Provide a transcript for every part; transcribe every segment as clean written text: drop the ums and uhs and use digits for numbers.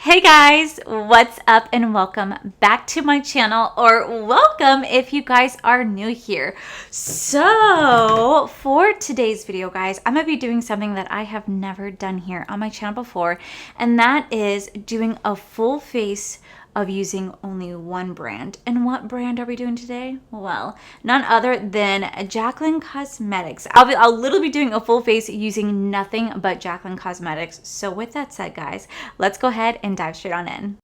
Hey guys, what's up and welcome back to my channel, or welcome if you guys are new here. So for today's video guys, I'm gonna be doing something that I have never done here on my channel before, and that is doing a full face of using only one brand. And what brand are we doing today? Well, none other than Jaclyn Cosmetics. I'll literally be doing a full face using nothing but Jaclyn Cosmetics. So with that said guys, let's go ahead and dive straight on in.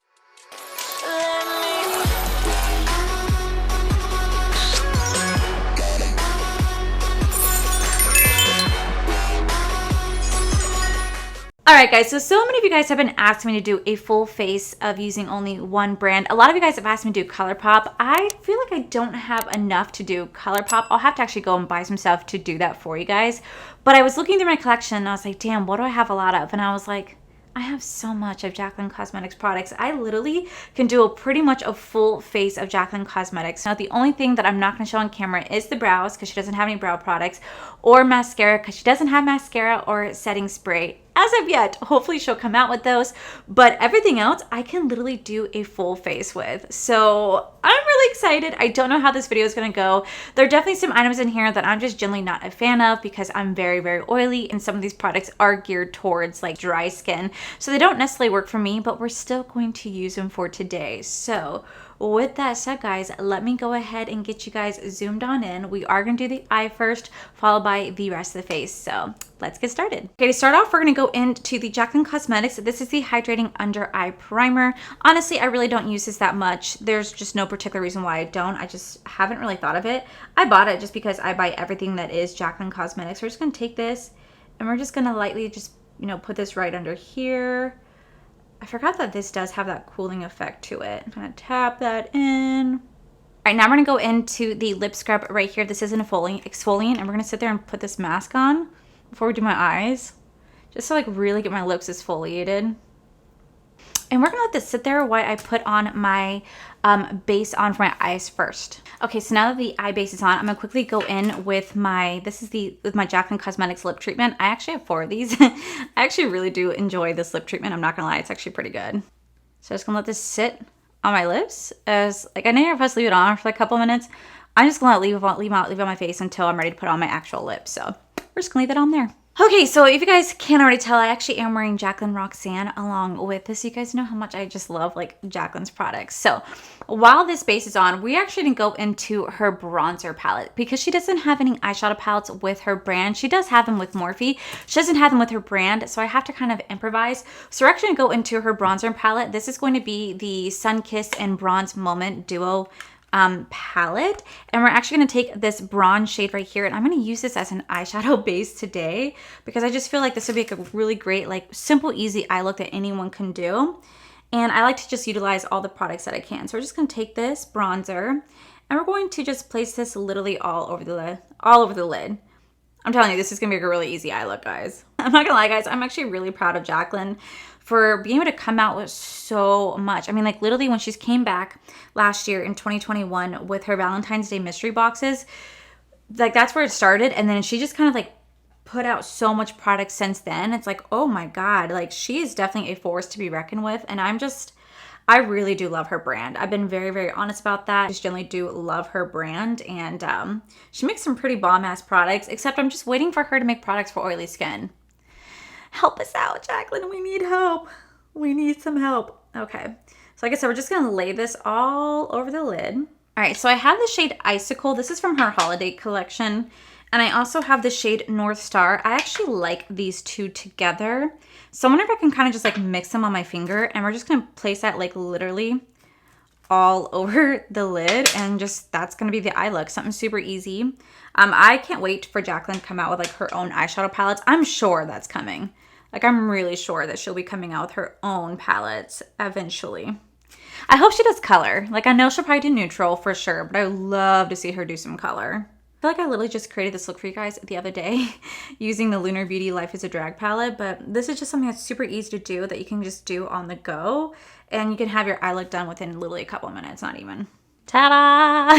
Alright guys, so many of you guys have been asking me to do a full face of using only one brand. A lot of you guys have asked me to do ColourPop. I feel like I don't have enough to do ColourPop. I'll have to actually go and buy some stuff to do that for you guys. But I was looking through my collection and I was like, damn, what do I have a lot of? And I was like, I have so much of Jaclyn Cosmetics products. I literally can do pretty much a full face of Jaclyn Cosmetics. Now, the only thing that I'm not going to show on camera is the brows because she doesn't have any brow products, or mascara because she doesn't have mascara or setting spray as of yet. Hopefully she'll come out with those, but everything else I can literally do a full face with. So I'm really excited. I don't know how this video is going to go. There are definitely some items in here that I'm just generally not a fan of because I'm very, very oily, and some of these products are geared towards like dry skin. So they don't necessarily work for me, but we're still going to use them for today. So with that said guys, let me go ahead and get you guys zoomed on in. We are going to do the eye first, followed by the rest of the face. So let's get started. Okay, to start off, we're going to go into the Jaclyn Cosmetics. This is the Hydrating Under Eye Primer. Honestly, I really don't use this that much. There's just no particular reason why I don't. I just haven't really thought of it. I bought it just because I buy everything that is Jaclyn Cosmetics. We're just going to take this and we're just going to lightly just, put this right under here. I forgot that this does have that cooling effect to it. I'm going to tap that in. All right, now we're going to go into the lip scrub right here. This is an exfoliant, and we're going to sit there and put this mask on before we do my eyes, just to like really get my lips exfoliated. And we're going to let this sit there while I put on my base on for my eyes first. Okay, so now that the eye base is on, I'm going to quickly go in with my, with my Jaclyn Cosmetics lip treatment. I actually have 4 of these. I actually really do enjoy this lip treatment. I'm not going to lie, it's actually pretty good. So I'm just going to let this sit on my lips as, like, I know you're supposed to leave it on for like a couple minutes. I'm just going to leave it on my face until I'm ready to put on my actual lips. So we're just going to leave it on there. Okay, so if you guys can't already tell, I actually am wearing Jaclyn Roxanne along with this. You guys know how much I just love like Jaclyn's products. So while this base is on, we actually didn't go into her bronzer palette because she doesn't have any eyeshadow palettes with her brand. She does have them with Morphe. She doesn't have them with her brand, so I have to kind of improvise. So we're actually gonna go into her bronzer palette. This is going to be the Sun Kiss and Bronze Moment Duo palette, and we're actually going to take this bronze shade right here, and I'm going to use this as an eyeshadow base today because I just feel like this would be like a really great, like, simple, easy eye look that anyone can do. And I like to just utilize all the products that I can. So we're just going to take this bronzer and we're going to just place this literally all over the lid. I'm telling you, this is going to be a really easy eye look, guys. I'm not going to lie, guys. I'm actually really proud of Jaclyn for being able to come out with so much. I mean, like, literally when she came back last year in 2021 with her Valentine's Day mystery boxes, like, that's where it started. And then she just kind of like put out so much product since then. It's like, oh my God, like, she is definitely a force to be reckoned with. And I really do love her brand. I've been very, very honest about that. I just generally do love her brand, and she makes some pretty bomb-ass products, except I'm just waiting for her to make products for oily skin. Help us out, Jaclyn. We need help. We need some help. Okay. So like I said, we're just going to lay this all over the lid. All right. So I have the shade Icicle. This is from her holiday collection. And I also have the shade North Star. I actually like these two together. So I wonder if I can kind of just like mix them on my finger, and we're just going to place that like literally all over the lid, and just that's going to be the eye look. Something super easy. I can't wait for Jaclyn to come out with like her own eyeshadow palettes. I'm sure that's coming. Like, I'm really sure that she'll be coming out with her own palettes eventually. I hope she does color. Like, I know she'll probably do neutral for sure, but I would love to see her do some color. I feel like I literally just created this look for you guys the other day using the Lunar Beauty Life is a Drag palette, but this is just something that's super easy to do that you can just do on the go, and you can have your eye look done within literally a couple of minutes, not even. Ta-da!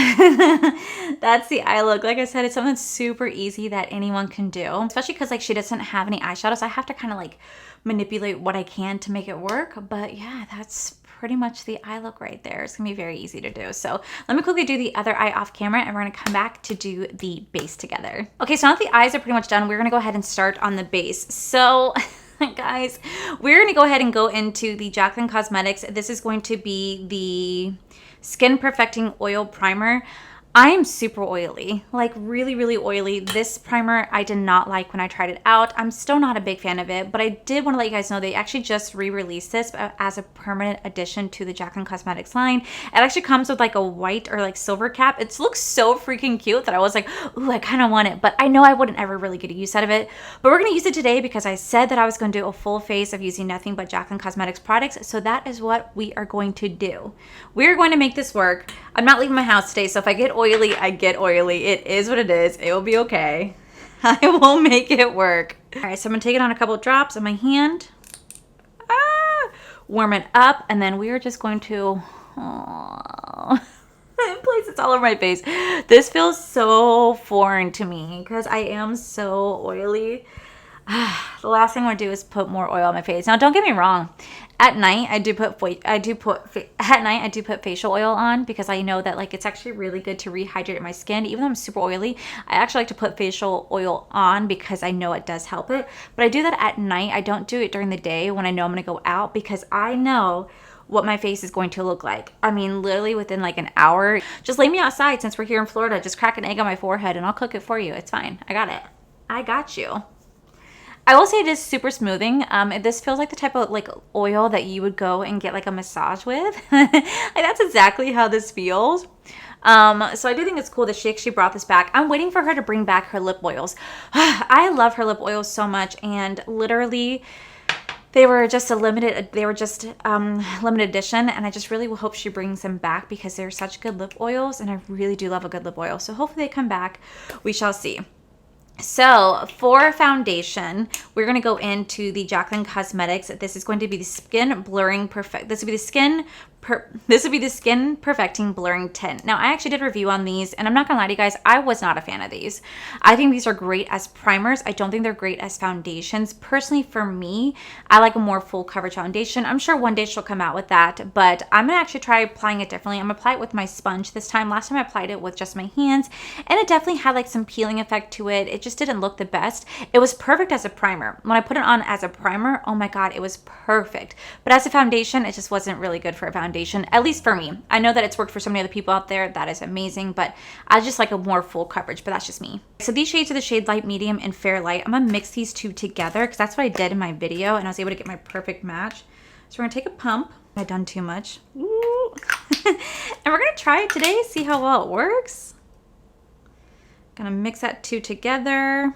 That's the eye look. Like I said, it's something super easy that anyone can do, especially because like she doesn't have any eyeshadows. I have to kind of like manipulate what I can to make it work. But yeah, that's pretty much the eye look right there. It's gonna be very easy to do. So let me quickly do the other eye off camera and we're gonna come back to do the base together. Okay, so now that the eyes are pretty much done, we're gonna go ahead and start on the base. So guys, we're gonna go ahead and go into the Jaclyn Cosmetics. This is going to be the Skin Perfecting Oil Primer. I am super oily, like really, really oily. This primer I did not like when I tried it out. I'm still not a big fan of it, but I did want to let you guys know they actually just re-released this as a permanent addition to the Jaclyn Cosmetics line. It actually comes with like a white or like silver cap. It looks so freaking cute that I was like, ooh, I kind of want it, but I know I wouldn't ever really get a use out of it. But we're going to use it today because I said that I was going to do a full face of using nothing but Jaclyn Cosmetics products. So that is what we are going to do. We're going to make this work. I'm not leaving my house today, so if I get oily, I get oily. It is what it is. It will be okay. I will make it work. All right, so I'm gonna take it on a couple of drops on my hand. Warm it up, and then we are just going to place this all over my face. This feels so foreign to me because I am so oily. The last thing I want to do is put more oil on my face. Now, don't get me wrong. At night, I do put facial oil on because I know that like it's actually really good to rehydrate my skin. Even though I'm super oily, I actually like to put facial oil on because I know it does help it. But I do that at night. I don't do it during the day when I know I'm going to go out because I know what my face is going to look like. I mean, literally within like an hour. Just lay me outside since we're here in Florida. Just crack an egg on my forehead and I'll cook it for you. It's fine. I got it. I got you. I will say it is super smoothing. This feels like the type of like oil that you would go and get like a massage with. Like that's exactly how this feels. So I do think it's cool that she actually brought this back. I'm waiting for her to bring back her lip oils. I love her lip oils so much, and literally they were just limited edition, and I just really hope she brings them back because they're such good lip oils, and I really do love a good lip oil. So hopefully they come back. We shall see. So for foundation, we're going to go into the Jaclyn Cosmetics. This is going to be the Skin Blurring Perfect. This would be the Skin Perfecting Blurring Tint. Now, I actually did a review on these, and I'm not gonna lie to you guys, I was not a fan of these. I think these are great as primers. I don't think they're great as foundations. Personally, for me, I like a more full coverage foundation. I'm sure one day she'll come out with that, but I'm gonna actually try applying it differently. I'm gonna apply it with my sponge this time. Last time I applied it with just my hands, and it definitely had like some peeling effect to it. It just didn't look the best. It was perfect as a primer. When I put it on as a primer, oh my God, it was perfect. But as a foundation, it just wasn't really good for a foundation. At least for me. I know that it's worked for so many other people out there. That is amazing, but I just like a more full coverage, but that's just me. So these shades are the shade Light, Medium, and Fair Light. I'm gonna mix these two together because that's what I did in my video, and I was able to get my perfect match. So we're gonna take a pump. I've done too much. Ooh. And we're gonna try it today, see how well it works. Gonna mix that two together,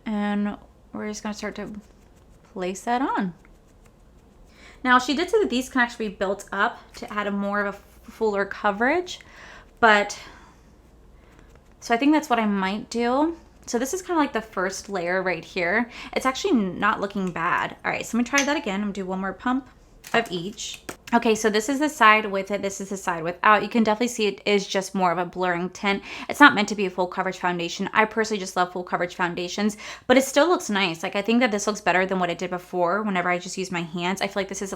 and we're just gonna start to place that on. Now, she did say that these can actually be built up to add a more of a fuller coverage, but so I think that's what I might do. So this is kind of like the first layer right here. It's actually not looking bad. All right, so I'm gonna try that again. I'm gonna do one more pump of each. Okay, so this is the side with it. This is the side without. You can definitely see it is just more of a blurring tint. It's not meant to be a full coverage foundation. I personally just love full coverage foundations, but it still looks nice. Like I think that this looks better than what it did before whenever I just used my hands. I feel like this is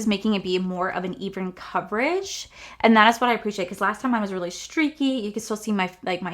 making it be more of an even coverage. And that is what I appreciate because last time mine was really streaky. You can still see my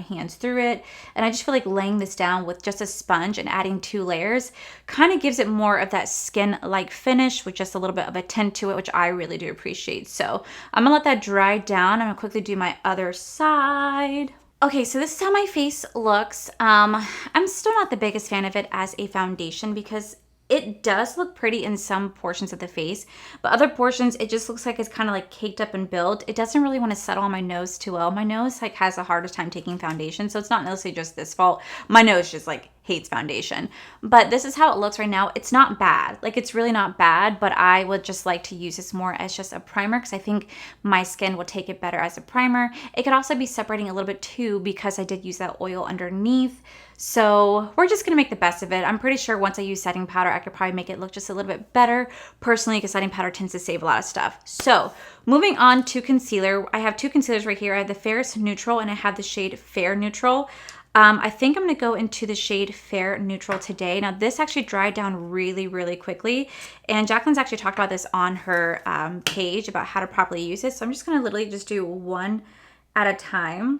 hands through it. And I just feel like laying this down with just a sponge and adding 2 layers kind of gives it more of that skin-like finish with just a little bit of a tint to it, which I really do appreciate. So I'm gonna let that dry down. I'm gonna quickly do my other side. Okay, so this is how my face looks. I'm still not the biggest fan of it as a foundation because it does look pretty in some portions of the face, but other portions, it just looks like it's kind of like caked up and built. It doesn't really want to settle on my nose too well. My nose like has a harder time taking foundation, so it's not necessarily just this fault. My nose just like hates foundation. But this is how it looks right now. It's not bad. Like, it's really not bad, but I would just like to use this more as just a primer because I think my skin will take it better as a primer. It could also be separating a little bit too because I did use that oil underneath. So we're just gonna make the best of it. I'm pretty sure once I use setting powder, I could probably make it look just a little bit better personally, because setting powder tends to save a lot of stuff. So moving on to concealer, I have two concealers right here. I have the Fairest Neutral and I have the shade Fair Neutral. I think I'm gonna go into the shade Fair Neutral today. Now this actually dried down really, really quickly. And Jaclyn's actually talked about this on her page about how to properly use it. So I'm just gonna literally just do one at a time.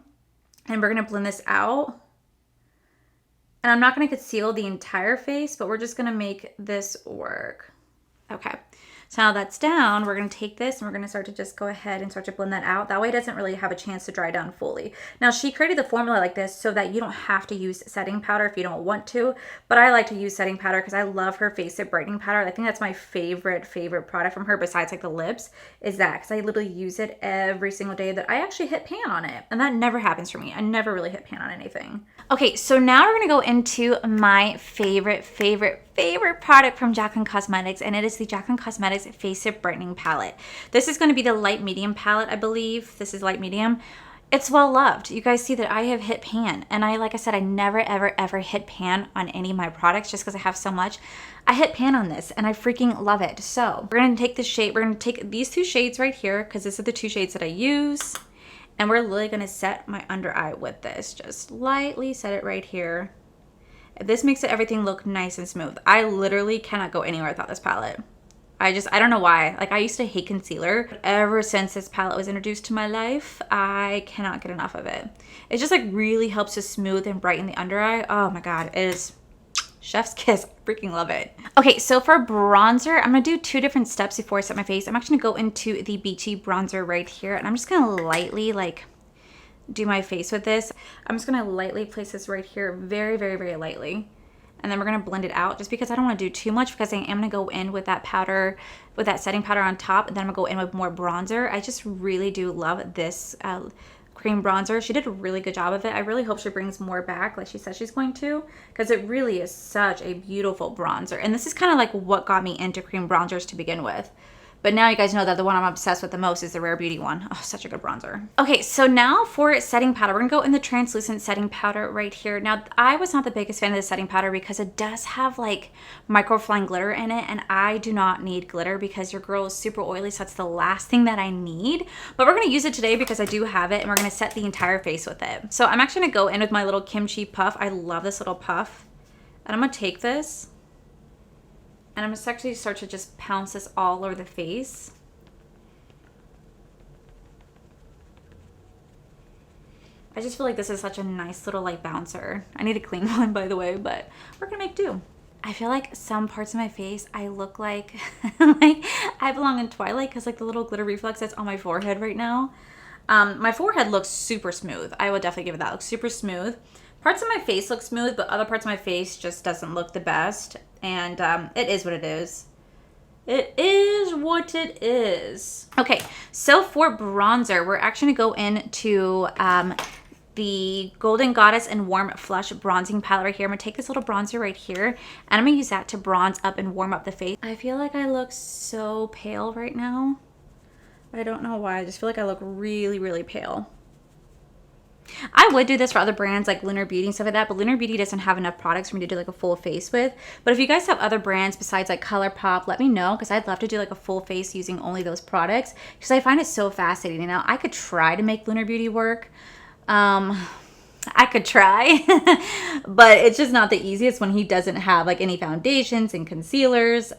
And we're gonna blend this out. And I'm not going to conceal the entire face, but we're just going to make this work. Okay. So now that's down, we're going to take this and we're going to start to just go ahead and start to blend that out. That way it doesn't really have a chance to dry down fully. Now she created the formula like this so that you don't have to use setting powder if you don't want to, but I like to use setting powder because I love her Face It Brightening Powder. I think that's my favorite product from her besides like the lips is that, because I literally use it every single day that I actually hit pan on it. And that never happens for me. I never really hit pan on anything. Okay, so now we're going to go into my favorite product from Jaclyn Cosmetics, and it is the Jaclyn Cosmetics Face It Brightening Palette. This is going to be the light medium palette, I believe. This is light medium. It's well loved. You guys see that I have hit pan, and like I said, I never ever hit pan on any of my products just because I have so much. I hit pan on this and I freaking love it. So we're going to take this shade, we're going to take these two shades right here because these are the two shades that I use. And we're literally going to set my under eye with this. Just lightly set it right here. This makes everything look nice and smooth. I literally cannot go anywhere without this palette. I don't know why. Like, I used to hate concealer. But ever since this palette was introduced to my life, I cannot get enough of it. It just like really helps to smooth and brighten the under eye. Oh my God, it is chef's kiss. I freaking love it. Okay, so for bronzer, I'm gonna do two different steps before I set my face. I'm actually gonna go into the Beachy bronzer right here, and I'm just gonna lightly like do my face with this. I'm just gonna lightly place this right here, very lightly. And then we're gonna blend it out just because I don't wanna do too much, because I am gonna go in with that powder, with that setting powder on top, and then I'm gonna go in with more bronzer. I just really do love this cream bronzer. She did a really good job of it. I really hope she brings more back like she said she's going to, because it really is such a beautiful bronzer. And this is kind of like what got me into cream bronzers to begin with. But now you guys know that the one I'm obsessed with the most is the Rare Beauty one. Oh, such a good bronzer. Okay, so now for setting powder, we're gonna go in the translucent setting powder right here. Now, I was not the biggest fan of the setting powder because it does have like microfine glitter in it, and I do not need glitter because your girl is super oily, so that's the last thing that I need. But we're gonna use it today because I do have it, and we're gonna set the entire face with it. So I'm actually gonna go in with my little kimchi puff. I love this little puff. And I'm gonna take this, and I'm gonna actually start to just pounce this all over the face. I just feel like this is such a nice little like bouncer. I need a clean one, by the way, but we're gonna make do. I feel like some parts of my face, I look like, like I belong in Twilight, because like the little glitter reflex that's on my forehead right now. My forehead looks super smooth. I would definitely give it that. It looks super smooth. Parts of my face look smooth, but other parts of my face just doesn't look the best. And it is what it is. It is what it is. Okay, so for bronzer, we're actually gonna go into the Golden Goddess and Warm Flush Bronzing Palette right here. I'm gonna take this little bronzer right here, and I'm gonna use that to bronze up and warm up the face. I feel like I look so pale right now. I don't know why. I just feel like I look really pale. I would do this for other brands like Lunar Beauty and stuff like that, but Lunar Beauty doesn't have enough products for me to do like a full face with. But if you guys have other brands besides like ColourPop, let me know, because I'd love to do like a full face using only those products, because I find it so fascinating. Now, I could try to make Lunar Beauty work. I could try, but it's just not the easiest when he doesn't have like any foundations and concealers,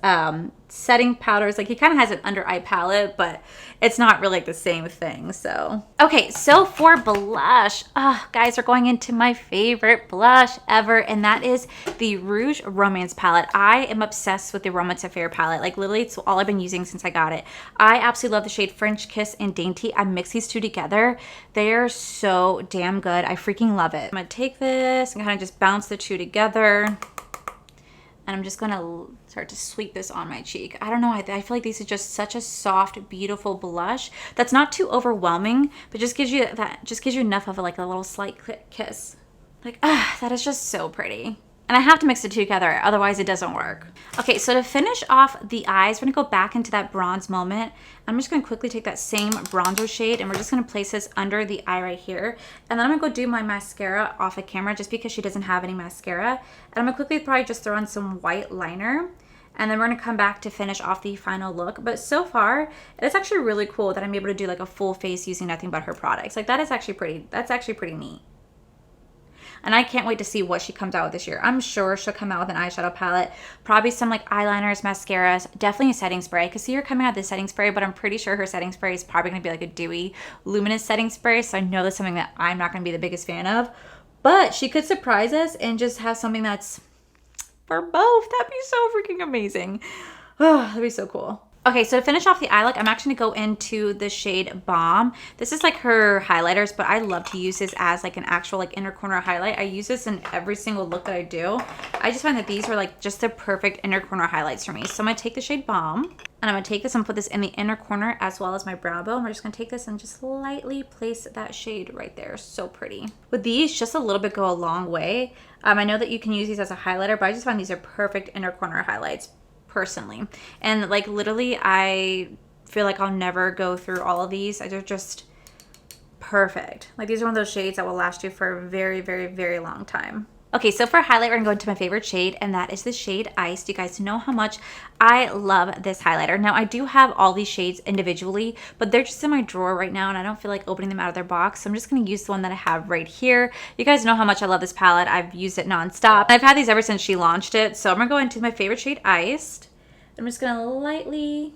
setting powders. Like, he kind of has an under eye palette, but it's not really like the same thing. So okay, so for blush, guys, we're going into my favorite blush ever, and that is the Rouge Romance palette. I am obsessed with the Romance Affair palette. Like, literally, it's all I've been using since I got it. I absolutely love the shade French Kiss and Dainty. I mix these two together. They are so damn good. I freaking love it. I'm gonna take this and kind of just bounce the two together. And I'm just gonna start to sweep this on my cheek. I don't know, I feel like this is just such a soft, beautiful blush that's not too overwhelming, but just gives you enough of like a little slight kiss. Like, that is just so pretty. And I have to mix the two together, otherwise it doesn't work. Okay, so to finish off the eyes, we're gonna go back into that bronze moment. I'm just gonna quickly take that same bronzer shade and we're just gonna place this under the eye right here. And then I'm gonna go do my mascara off of camera just because she doesn't have any mascara. And I'm gonna quickly probably just throw on some white liner. And then we're gonna come back to finish off the final look. But so far, it's actually really cool that I'm able to do like a full face using nothing but her products. Like that's actually pretty neat. And I can't wait to see what she comes out with this year. I'm sure she'll come out with an eyeshadow palette, probably some like eyeliners, mascaras, definitely a setting spray. I could see her coming out with a setting spray, but I'm pretty sure her setting spray is probably gonna be like a dewy, luminous setting spray. So I know that's something that I'm not gonna be the biggest fan of. But she could surprise us and just have something that's for both. That'd be so freaking amazing. Oh, that'd be so cool. Okay, so to finish off the eye look, I'm actually gonna go into the shade Balm. This is like her highlighters, but I love to use this as like an actual like inner corner highlight. I use this in every single look that I do. I just find that these are like just the perfect inner corner highlights for me. So I'm gonna take the shade Balm, and I'm gonna take this and put this in the inner corner as well as my brow bone. We're just gonna take this and just lightly place that shade right there. So pretty. With these, just a little bit go a long way. I know that you can use these as a highlighter, but I just find these are perfect inner corner highlights personally. And like literally I feel like I'll never go through all of these. They're just perfect. Like these are one of those shades that will last you for a very, very, very long time. Okay, so for highlight, we're gonna go into my favorite shade, and that is the shade Iced. You guys know how much I love this highlighter. Now, I do have all these shades individually, but they're just in my drawer right now, and I don't feel like opening them out of their box, so I'm just gonna use the one that I have right here. You guys know how much I love this palette. I've used it nonstop. I've had these ever since she launched it, so I'm gonna go into my favorite shade, Iced. I'm just gonna lightly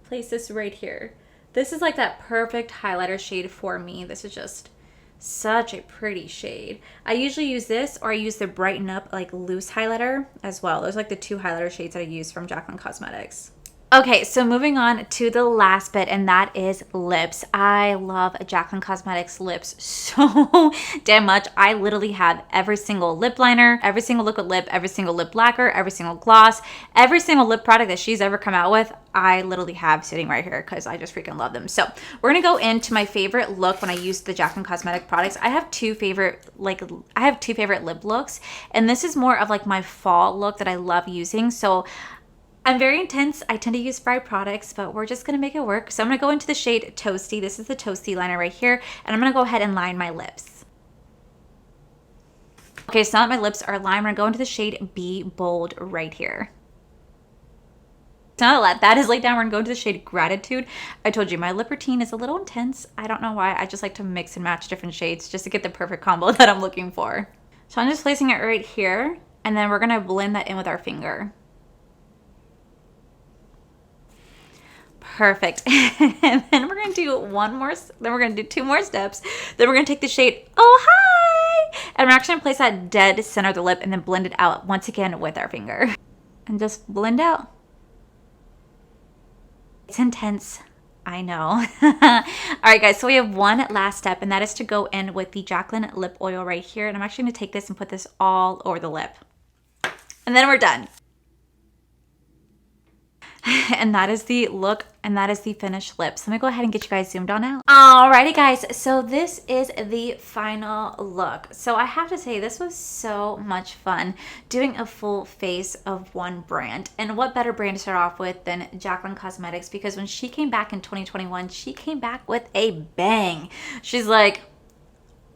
place this right here. This is like that perfect highlighter shade for me. This is just such a pretty shade. I usually use this, or I use the Brighten Up like loose highlighter as well. Those are like the two highlighter shades that I use from Jaclyn Cosmetics. Okay, so moving on to the last bit, and that is lips. I love Jaclyn Cosmetics lips so damn much. I literally have every single lip liner, every single liquid lip, every single lip lacquer, every single gloss, every single lip product that she's ever come out with. I literally have sitting right here because I just freaking love them. So we're gonna go into my favorite look when I use the Jaclyn Cosmetic products. I have two favorite lip looks, and this is more of like my fall look that I love using. So I'm very intense. I tend to use Spry products, but we're just gonna make it work. So I'm gonna go into the shade Toasty. This is the Toasty liner right here, and I'm gonna go ahead and line my lips. Okay, so now that my lips are lined, I'm gonna go into the shade Be Bold right here. So now that that is laid down, we're gonna go into the shade Gratitude. I told you my lip routine is a little intense. I don't know why. I just like to mix and match different shades just to get the perfect combo that I'm looking for. So I'm just placing it right here, and then we're gonna blend that in with our finger. Perfect. And then we're gonna do two more steps. Then we're gonna take the shade Oh Hi, and we're actually gonna place that dead center of the lip and then blend it out once again with our finger. And just blend out. It's intense, I know. All right, guys, so we have one last step, and that is to go in with the Jaclyn lip oil right here. And I'm actually gonna take this and put this all over the lip. And then we're done. And that is the look, and that is the finished lips. Let me go ahead and get you guys zoomed on out. Alrighty guys, so this is the final look. So I have to say, this was so much fun doing a full face of one brand. And what better brand to start off with than Jaclyn Cosmetics, because when she came back in 2021, she came back with a bang. She's like,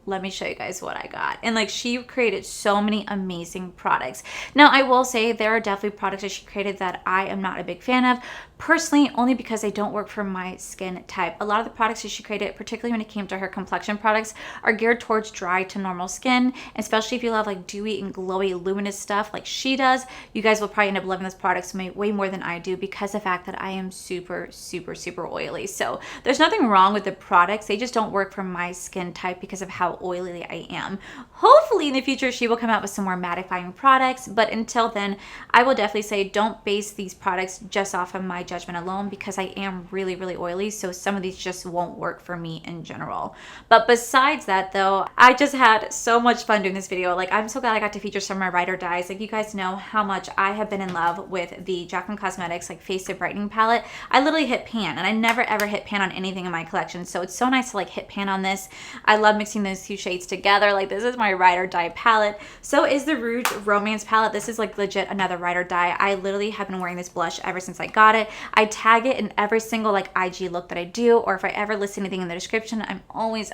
let me show you guys what I got. And like, she created so many amazing products. Now, I will say there are definitely products that she created that I am not a big fan of personally, only because they don't work for my skin type. A lot of the products that she created, particularly when it came to her complexion products, are geared towards dry to normal skin, especially if you love like dewy and glowy luminous stuff like she does. You guys will probably end up loving those products way more than I do, because of the fact that I am super, super, super oily. So there's nothing wrong with the products. They just don't work for my skin type because of how oily I am. Hopefully in the future she will come out with some more mattifying products, but until then, I will definitely say don't base these products just off of my judgment alone, because I am really, really oily, so some of these just won't work for me in general. But besides that though, I just had so much fun doing this video. Like, I'm so glad I got to feature some of my ride or dies. Like, you guys know how much I have been in love with the Jaclyn Cosmetics like Face to Brightening palette. I literally hit pan, and I never ever hit pan on anything in my collection, so it's so nice to like hit pan on this. I love mixing those these two shades together. Like, this is my ride or die palette. So is the Rouge Romance palette. This is like legit another ride or die. I literally have been wearing this blush ever since I got it. I tag it in every single like IG look that I do, or if I ever list anything in the description, I'm always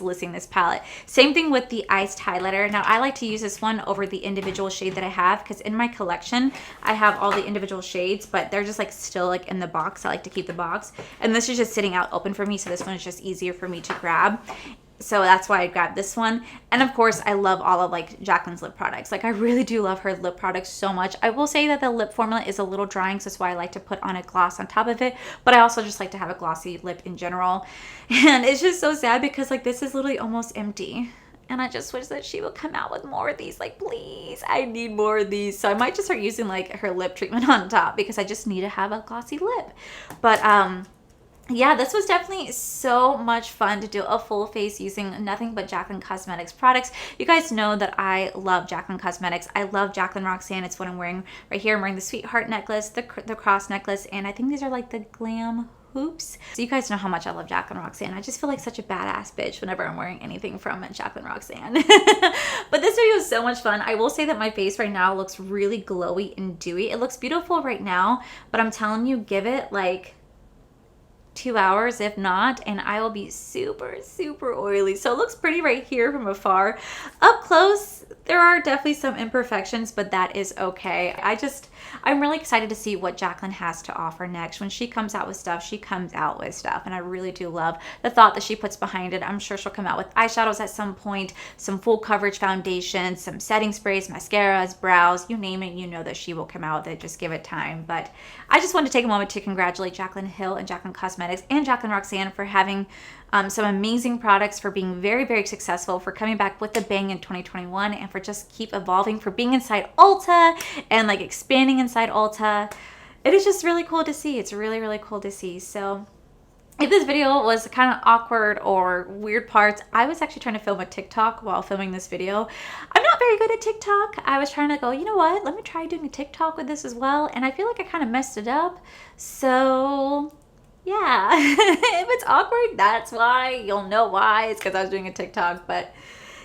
listing this palette. Same thing with the iced highlighter. Now I like to use this one over the individual shade that I have, because in my collection I have all the individual shades, but they're just like still like in the box. I like to keep the box, and this is just sitting out open for me, so this one is just easier for me to grab. So that's why I grabbed this one. And of course, I love all of like Jaclyn's lip products. Like, I really do love her lip products so much. I will say that the lip formula is a little drying, so that's why I like to put on a gloss on top of it. But I also just like to have a glossy lip in general. And it's just so sad because like this is literally almost empty. And I just wish that she would come out with more of these. Like, please, I need more of these. So I might just start using like her lip treatment on top, because I just need to have a glossy lip. But yeah, this was definitely so much fun to do a full face using nothing but Jaclyn Cosmetics products. You guys know that I love Jaclyn Cosmetics. I love Jaclyn Roxanne. It's what I'm wearing right here. I'm wearing the sweetheart necklace, the cross necklace, and I think these are like the glam hoops. So you guys know how much I love Jaclyn Roxanne. I just feel like such a badass bitch whenever I'm wearing anything from Jaclyn Roxanne. But this video is so much fun. I will say that my face right now looks really glowy and dewy. It looks beautiful right now, but I'm telling you, give it like 2 hours if not, and I will be super oily. So it looks pretty right here from afar. Up close, there are definitely some imperfections, but that is okay. I'm really excited to see what Jaclyn has to offer next. When she comes out with stuff, she comes out with stuff, and I really do love the thought that she puts behind it. I'm sure she'll come out with eyeshadows at some point, some full coverage foundations, some setting sprays, mascaras, brows, you name it, you know that she will come out with it. Just give it time. But I just wanted to take a moment to congratulate Jaclyn Hill and Jaclyn Cosmetics and Jaclyn Roxanne for having some amazing products, for being very successful, for coming back with a bang in 2021, and for just keep evolving, for being inside Ulta and like expanding inside Ulta. It is just really cool to see. It's really cool to see. So if this video was kind of awkward or weird parts, I was actually trying to film a TikTok while filming this video. I'm not very good at TikTok. I was trying to go, you know what, let me try doing a TikTok with this as well, and I feel like I kind of messed it up. So yeah, if it's awkward, that's why. You'll know why. It's because I was doing a TikTok. But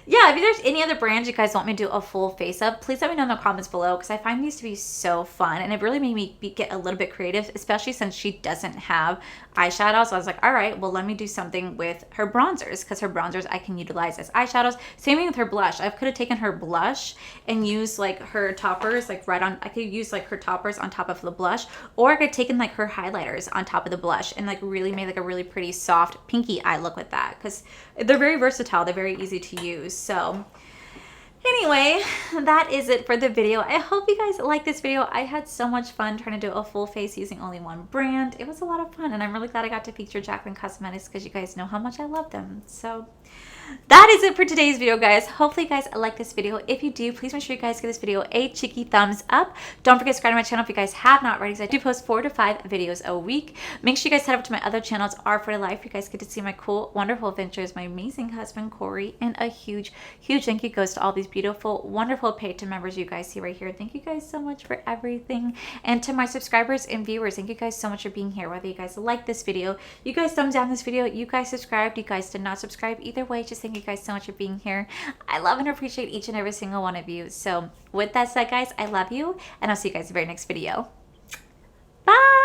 yeah, if there's any other brands you guys want me to do a full face up, please let me know in the comments below, because I find these to be so fun, and it really made me get a little bit creative, especially since she doesn't have eyeshadow. So I was like, all right, well, let me do something with her bronzers, because her bronzers I can utilize as eyeshadows. Same thing with her blush. I could have taken her blush and used like her toppers, like right on, I could use like her toppers on top of the blush, or I could have taken like her highlighters on top of the blush and like really made like a really pretty soft pinky eye look with that, because they're very versatile. They're very easy to use. So anyway, that is it for the video. I hope you guys like this video. I had so much fun trying to do a full face using only one brand. It was a lot of fun, and I'm really glad I got to feature Jaclyn Cosmetics, because you guys know how much I love them. So that is it for today's video, guys. Hopefully you guys like this video. If you do, please make sure you guys give this video a cheeky thumbs up. Don't forget to subscribe to my channel if you guys have not already, because I do post 4 to 5 videos a week. Make sure you guys head over to my other channels, R for Life. You guys get to see my cool, wonderful adventures, my amazing husband, Corey, and a huge thank you goes to all these beautiful, wonderful paid members you guys see right here. Thank you guys so much for everything. And to my subscribers and viewers, thank you guys so much for being here. Whether you guys like this video, you guys thumbs down this video, you guys subscribed, you guys did not subscribe, either way, just thank you guys so much for being here. I love and appreciate each and every single one of you. So with that said, guys, I love you, and I'll see you guys in the very next video. Bye.